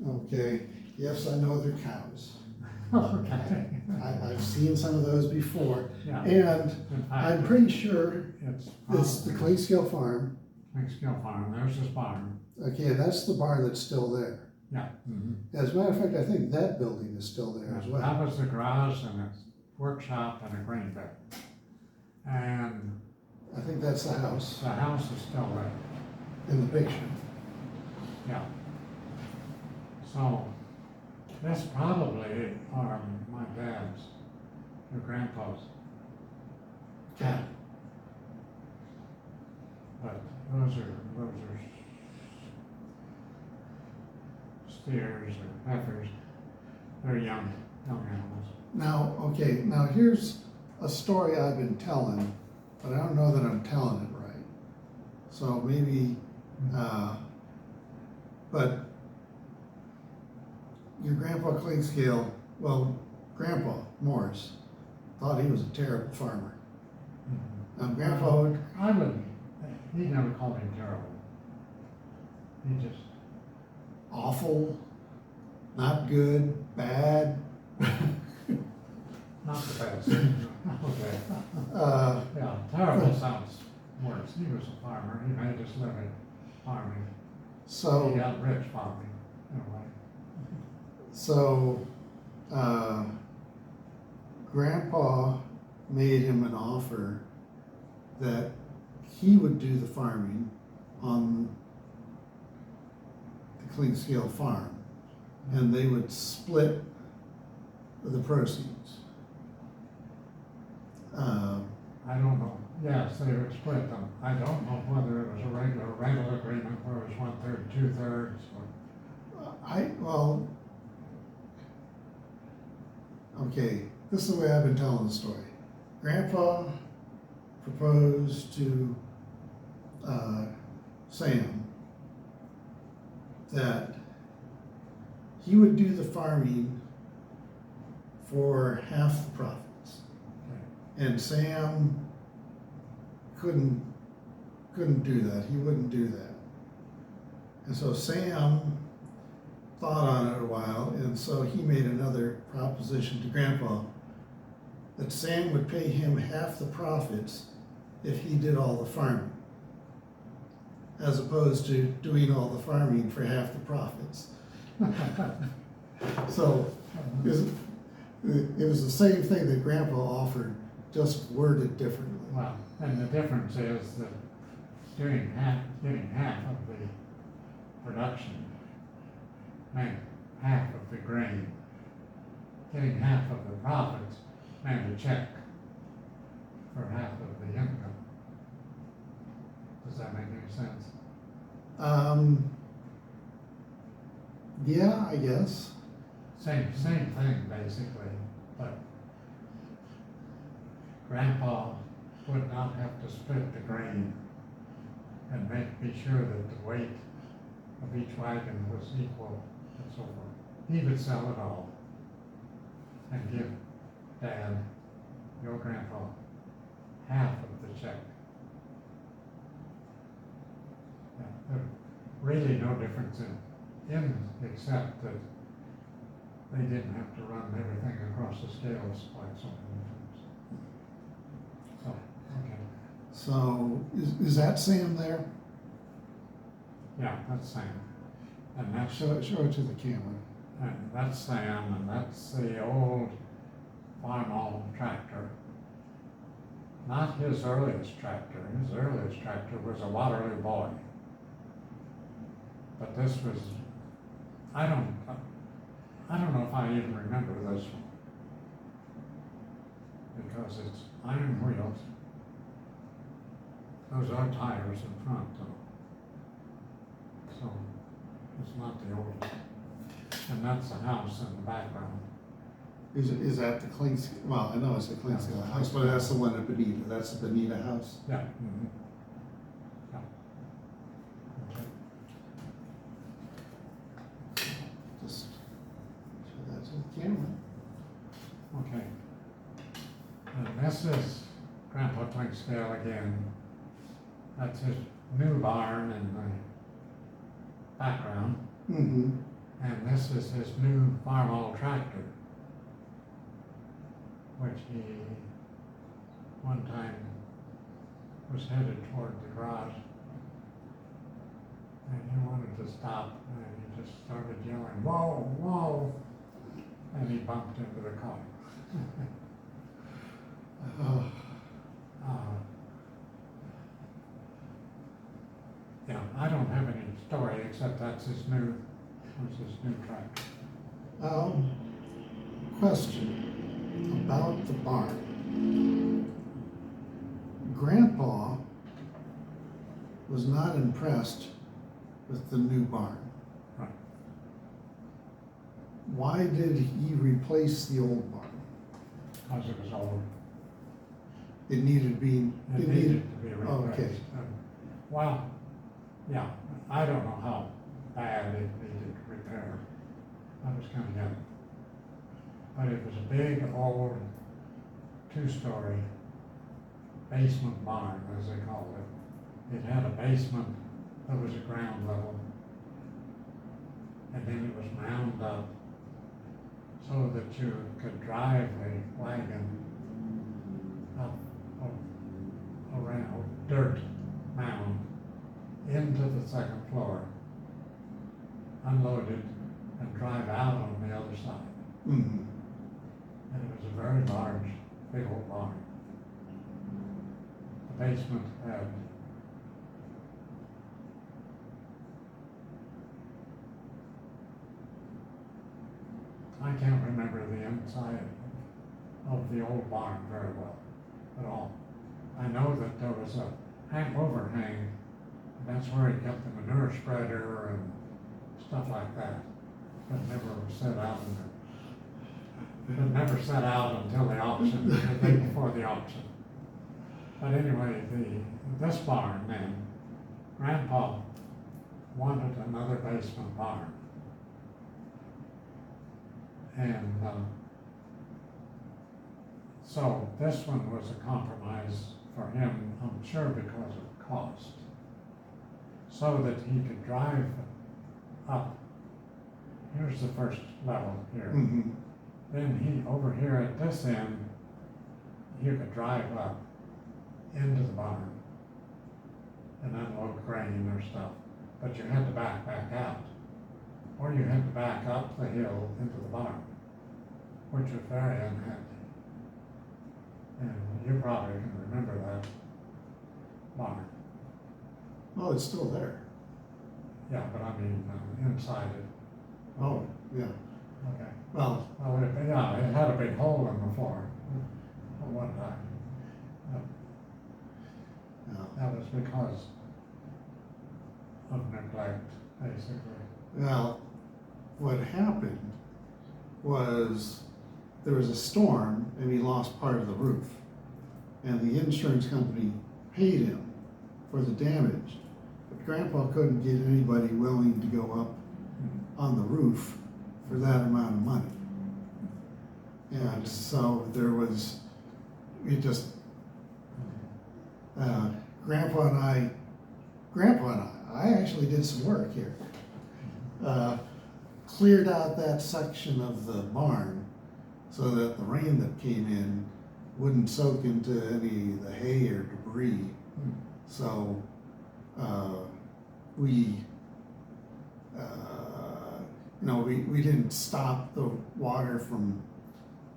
Okay, yes, I know they're cows. Okay. I've seen some of those before, Yeah. and In fact, I'm pretty sure it's the probably Clinkscale farm. Clinkscale farm, there's his barn. Okay, and that's the barn that's still there. Yeah. Mm-hmm. As a matter of fact, I think that building is still there as well. That was the garage and a workshop and a grain bin. And I think that's the house the house is still there. in the picture. Yeah. So, that's probably my dad's, your grandpa's. Yeah. But those are steers or heifers. They're young animals. Now, okay, now here's a story I've been telling, but I don't know that I'm telling it right. So maybe, but your grandpa Clinkscale, well, Grandpa Morris, thought he was a terrible farmer. Now, Grandpa would, I wouldn't, he never called him terrible. He just, awful, not good, bad. not the best. Okay. Yeah, terrible sounds worse. He was a farmer. He made his living farming. He So, got rich farming, in a way. so, Grandpa made him an offer that he would do the farming on the Clinkscale farm, and they would split the proceeds. I don't know. Yes, they would split them. I don't know whether it was a regular rental agreement where it was 1/3, 2/3, or, well, okay, this is the way I've been telling the story. Grandpa proposed to Sam that he would do the farming for half the profits. And Sam couldn't do that. He wouldn't do that. And so Sam thought on it a while, and so he made another proposition to Grandpa that Sam would pay him half the profits if he did all the farming, as opposed to doing all the farming for half the profits. So it was the same thing that Grandpa offered, just worded differently. well, and the difference is that getting half of the production meant half of the grain. Getting half of the profits meant a check for half of the income. Does that make any sense? Yeah, I guess. Same thing, basically, but Grandpa would not have to split the grain and be sure that the weight of each wagon was equal and so forth. He would sell it all and give Dad, your grandpa, half of the check. Yeah, there's really no difference in except that they didn't have to run everything across the scales like so many times. So, okay. So is that Sam there? Yeah, that's Sam. And that's, Show it to the camera. and that's Sam, and that's the old farm tractor. Not his earliest tractor. His earliest tractor was a Waterloo Boy. But this was, I don't know if I even remember this one. Because it's iron wheels. Those are tires in front though. So it's not the oldest. And that's the house in the background. Is that the Clinkscale? Well, I know it's the Clinkscale house, but that's the one at Bonita. That's the Bonita house. Yeah. Mm-hmm. Yeah. Okay. Just show that to the camera. Okay. And this is Grandpa Clinkscale again. That's his new barn in the background. Mm-hmm. And this is his new farm tractor, which he one time was headed toward the garage. And he wanted to stop, and he just started yelling, "Whoa, whoa!" And he bumped into the car. Yeah, I don't have any story except that's his new tractor. Question about the barn. Grandpa was not impressed with the new barn. Right. Why did he replace the old barn? Because it was old. It needed to be. It needed to be replaced. Oh, okay. Well, yeah, I don't know how bad it needed repair. I was kind of young. But it was a big, old, two-story basement barn, as they called it. It had a basement that was at ground level, and then it was mounded up so that you could drive a wagon up around a dirt mound into the second floor, unload it, and drive out on the other side. Mm-hmm. And it was a very large, big old barn. The basement had I can't remember the inside of the old barn very well at all. I know that there was a overhang, and that's where he kept the manure spreader and stuff like that. But never set out until the auction, the day before the auction. But anyway, this barn then, Grandpa wanted another basement barn. And so this one was a compromise for him, I'm sure because of cost, so that he could drive up. Here's the first level here. Mm-hmm. Then over here at this end, you could drive up into the barn and unload grain or stuff, but you had to back out. Or you had to back up the hill into the barn, which was very unhappy. And you probably can remember that barn. Oh, it's still there. Yeah, but I mean, inside it. Oh, yeah. Okay. Well, it had a big hole in the floor at one time. yeah. That was because of neglect, basically. Well, what happened was there was a storm and he lost part of the roof. And the insurance company paid him for the damage. But Grandpa couldn't get anybody willing to go up on the roof for that amount of money. And so there was, Grandpa and I actually did some work here. Cleared out that section of the barn so that the rain that came in wouldn't soak into any of the hay or debris. So we didn't stop the water from,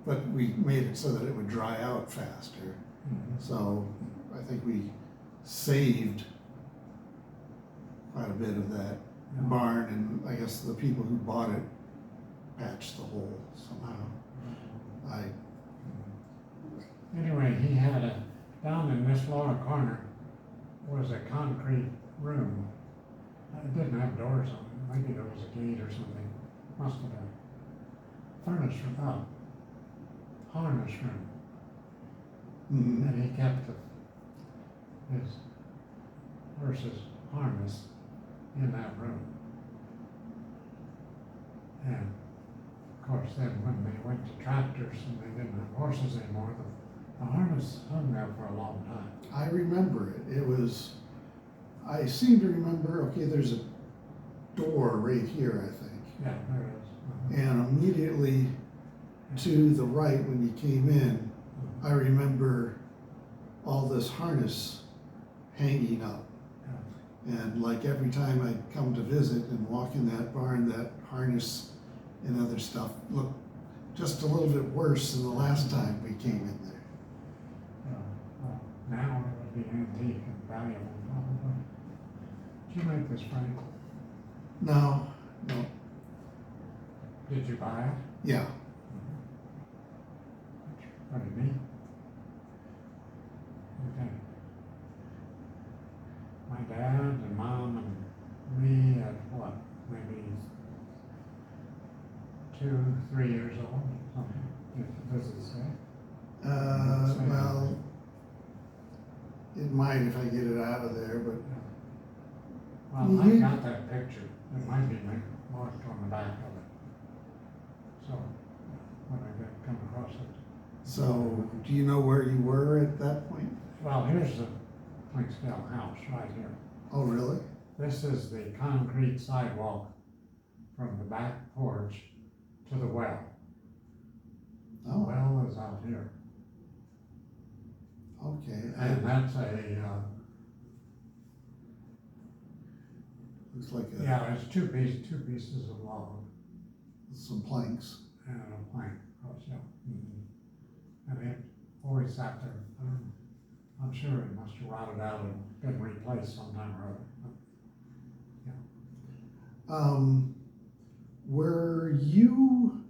but we made it so that it would dry out faster. Mm-hmm. So I think we saved quite a bit of that barn, and I guess the people who bought it patched the hole somehow. Anyway, he had down in this lower corner was a concrete room. It didn't have doors on it. Maybe there was a gate or something. Must have been. Furnace room, harness room. Mm-hmm. And he kept his horse's harness in that room. And of course, then when they went to tractors and they didn't have horses anymore, the harness hung there for a long time. I remember it. I seem to remember, okay, there's a door right here, I think. Yeah, there is. And immediately to the right, when you came in, I remember all this harness hanging up. And like every time I'd come to visit and walk in that barn, that harness and other stuff looked just a little bit worse than the last time we came in there. Well, now it would be antique and valuable, probably. Did you make this, Frank? No. Did you buy it? Yeah. What do you mean? Okay. My dad and mom and me at what, maybe 2, 3 years old, something, if this is it. Well, it might if I get it out of there, but Well, I got that picture. It might be marked on the back of it. So, when I come across it. so do you know where you were at that point? Well, here's the Clinkscale house right here. Oh, really? This is the concrete sidewalk from the back porch to the well. The Oh, well is out here. okay. And that's Looks like yeah, it's two pieces of log some planks. and a plank across, yeah. And it always sat there. I'm sure it must have rotted out and been replaced sometime or other. Were you,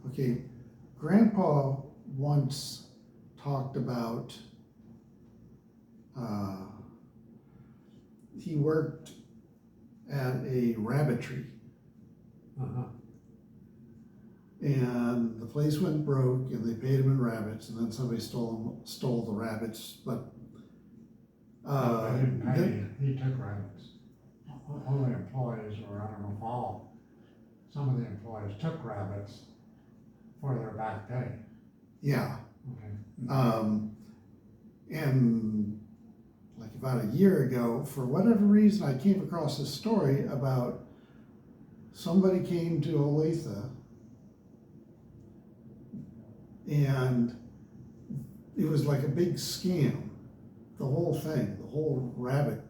okay, Grandpa once talked about, he worked at a rabbitry Uh-huh. and the place went broke and they paid him in rabbits and then somebody stole the rabbits, but I didn't pay, then- he took rabbits. All the employees, or I don't know if all, some of the employees took rabbits for their back pay. yeah. Okay. And like about a year ago, for whatever reason, I came across this story about somebody came to Olathe and it was like a big scam. The whole thing, the whole rabbit,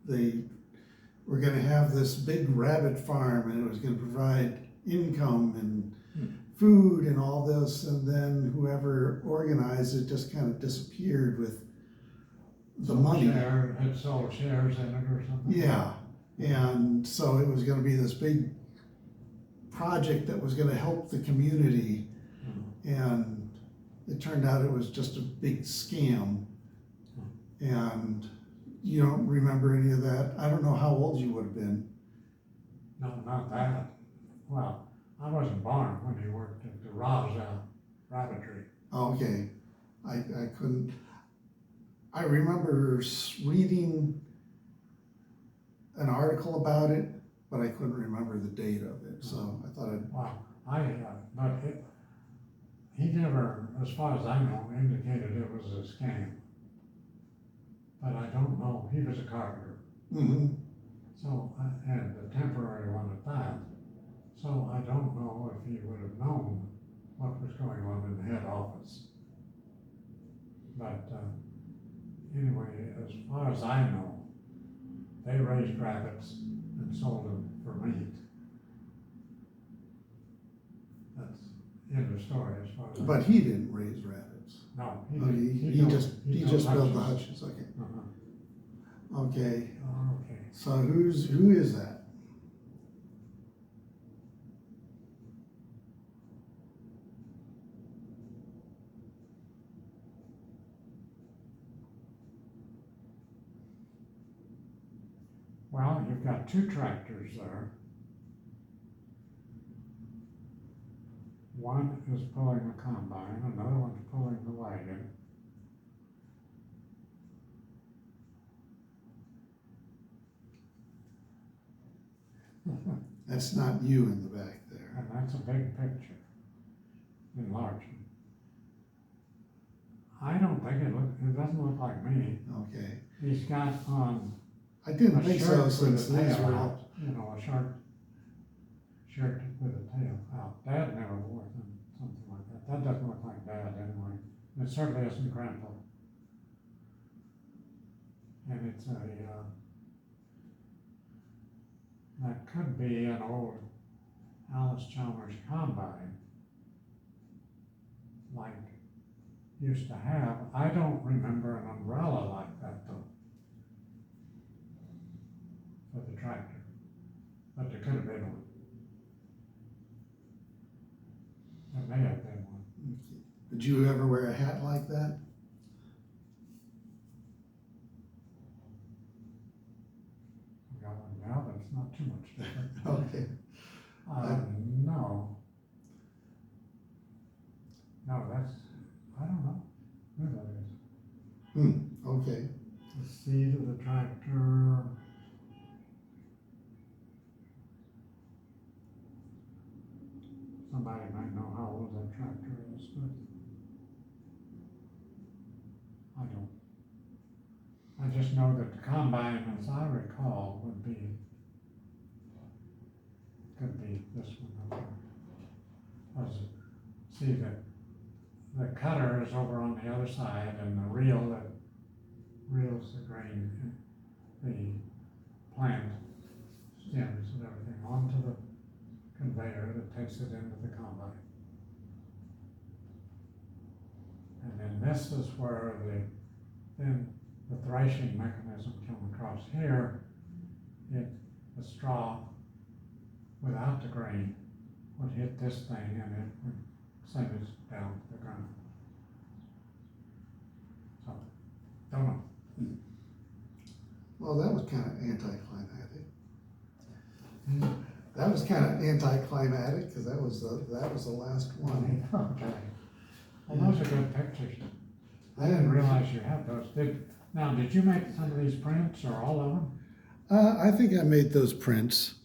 they were gonna have this big rabbit farm and it was gonna provide income and food and all this, and then whoever organized it just kind of disappeared with the money. Had sold shares in it or something? Yeah, and so it was gonna be this big project that was gonna help the community, and it turned out it was just a big scam. And you don't remember any of that? I don't know how old you would have been. No, not that. Well, I wasn't born when he worked at the Rajah Rabbitry. Okay, I couldn't, I remember reading an article about it, but I couldn't remember the date of it, so I thought I'd, Well, but he never, as far as I know, indicated it was a scam. But I don't know, he was a carpenter. mm-hmm. So, and a temporary one at that. So I don't know if he would have known what was going on in the head office. But anyway, as far as I know, they raised rabbits and sold them for meat. That's end of story as far as. But he didn't raise rabbits. No, Oh, he just built the hutches, okay. Uh-huh. Okay, Okay. so who is that? Well, you've got 2 tractors there. One is pulling the combine, another one's pulling the wagon. That's not you in the back there. And that's a big picture, enlarging. I don't think it doesn't look like me. Okay, He's got on I didn't a think shirt so with since a these tail were out. you know, a short shirt with a tail out. Dad never wore something like that. That doesn't look like Dad anyway. It certainly isn't Grandpa. And it's that could be an old Alice Chalmers combine, like used to have. I don't remember an umbrella like that though, for the tractor, but there could have been one. There may have been one. Did you ever wear a hat like that? I got one now, but it's not too much different. Okay. No. No, that's, I don't know who that is. Okay. The seat of the tractor. Somebody might know how old that tractor is, but I don't. I just know that the combine, as I recall, could be this one up there. See that the cutter is over on the other side, and the reel that reels the grain, the plant stems and everything onto the conveyor that takes it into the combine. And then this is where the threshing mechanism came across here. The straw without the grain would hit this thing and it would send it down to the ground. So, don't know. Well, that was kind of anticlimactic. That was kind of anticlimactic because that was the last one. Okay. Well, those are good pictures. I didn't realize you had those. Did you make some of these prints or all of them? I think I made those prints.